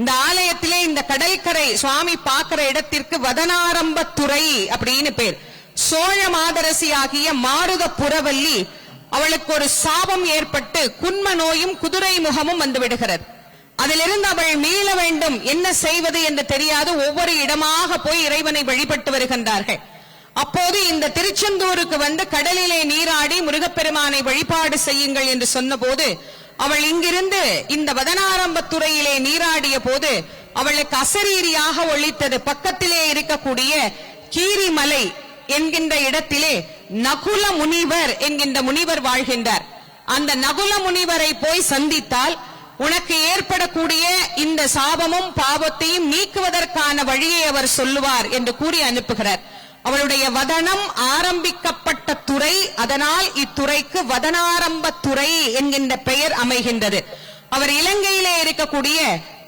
இந்த ஆலயத்திலே இந்த கடற்கரை சுவாமி பார்க்கிற இடத்திற்கு வதனாரம்பத்துறை அப்படின்னு பேர். சோழ மாதரசி ஆகிய மாருத புரவல்லி அவளுக்கு ஒரு சாபம் ஏற்பட்டு குன்ம நோயும் குதிரை முகமும் வந்து விடுகிறது. அதிலிருந்து அவள் மீள வேண்டும், என்ன செய்வது என்று தெரியாது ஒவ்வொரு இடமாக போய் இறைவனை வழிபட்டு வருகின்றார்கள். அப்போது இந்த திருச்செந்தூருக்கு வந்து கடலிலே நீராடி முருகப்பெருமானை வழிபாடு செய்யுங்கள் என்று சொன்ன போது அவள் இங்கிருந்து இந்த வதனாரம்பத்துறையிலே நீராடிய போது அவளுக்கு அசரீரியாக ஒழித்தது. பக்கத்திலே இருக்கக்கூடிய கீரிமலை என்கின்ற இடத்திலே நகுல முனிவர் என்கின்ற முனிவர் வாழ்கின்றார். அந்த நகுல முனிவரை போய் சந்தித்தால் உனக்கு ஏற்படக்கூடிய இந்த சாபமும் பாவத்தையும் நீக்குவதற்கான வழியை அவர் சொல்லுவார் என்று கூறி அனுப்புகிறார். அவளுடைய வதனம் ஆரம்பிக்கப்பட்ட துறை, அதனால் இத்துறைக்கு வதனாரம்பத்துறை என்கின்ற பெயர் அமைகின்றது. அவர் இலங்கையிலே இருக்கக்கூடிய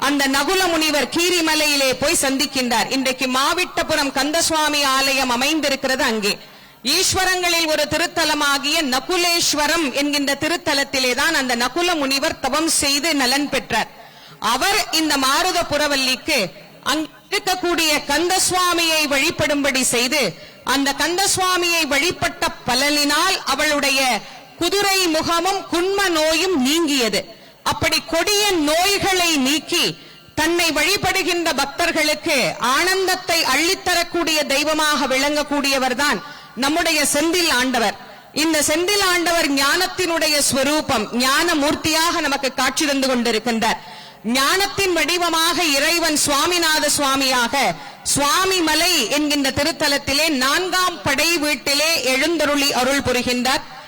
அந்த நகுல முனிவர் கீரிமலையிலே போய் சந்திக்கின்றார். இன்றைக்கு மாவிட்டபுரம் கந்தசுவாமி ஆலயம் அமைந்திருக்கிறது. அங்கே ஈஸ்வரங்களில் ஒரு திருத்தலமாகிய நகுலேஸ்வரம் என்கின்ற திருத்தலத்திலேதான் அந்த நகுல முனிவர் தவம் செய்து நலன் பெற்றார். அவர் இந்த மாருத புரவல்லிக்கு அங்கு இருக்கக்கூடிய கந்தசுவாமியை வழிபடும்படி செய்து அந்த கந்தசுவாமியை வழிபட்ட பலனினால் அவளுடைய குதிரை முகமும் குன்ம நோயும் நீங்கியது. அப்படி கொடிய நோய்களை நீக்கி தன்னை வழிபடுகின்ற பக்தர்களுக்கு ஆனந்தத்தை அள்ளித்தரக்கூடிய தெய்வமாக விளங்கக்கூடியவர் தான் நம்முடைய செந்தில் ஆண்டவர். இந்த செந்தில் ஆண்டவர் ஞானத்தினுடைய ஸ்வரூபம், ஞான மூர்த்தியாக நமக்கு காட்சி தந்து கொண்டிருக்கின்றார். ஞானத்தின் வடிவமாக இறைவன் சுவாமிநாத சுவாமியாக சுவாமி மலை என்கின்ற திருத்தலத்திலே 4ஆம் படை வீட்டிலே எழுந்தருளி அருள் புரிகின்றார்.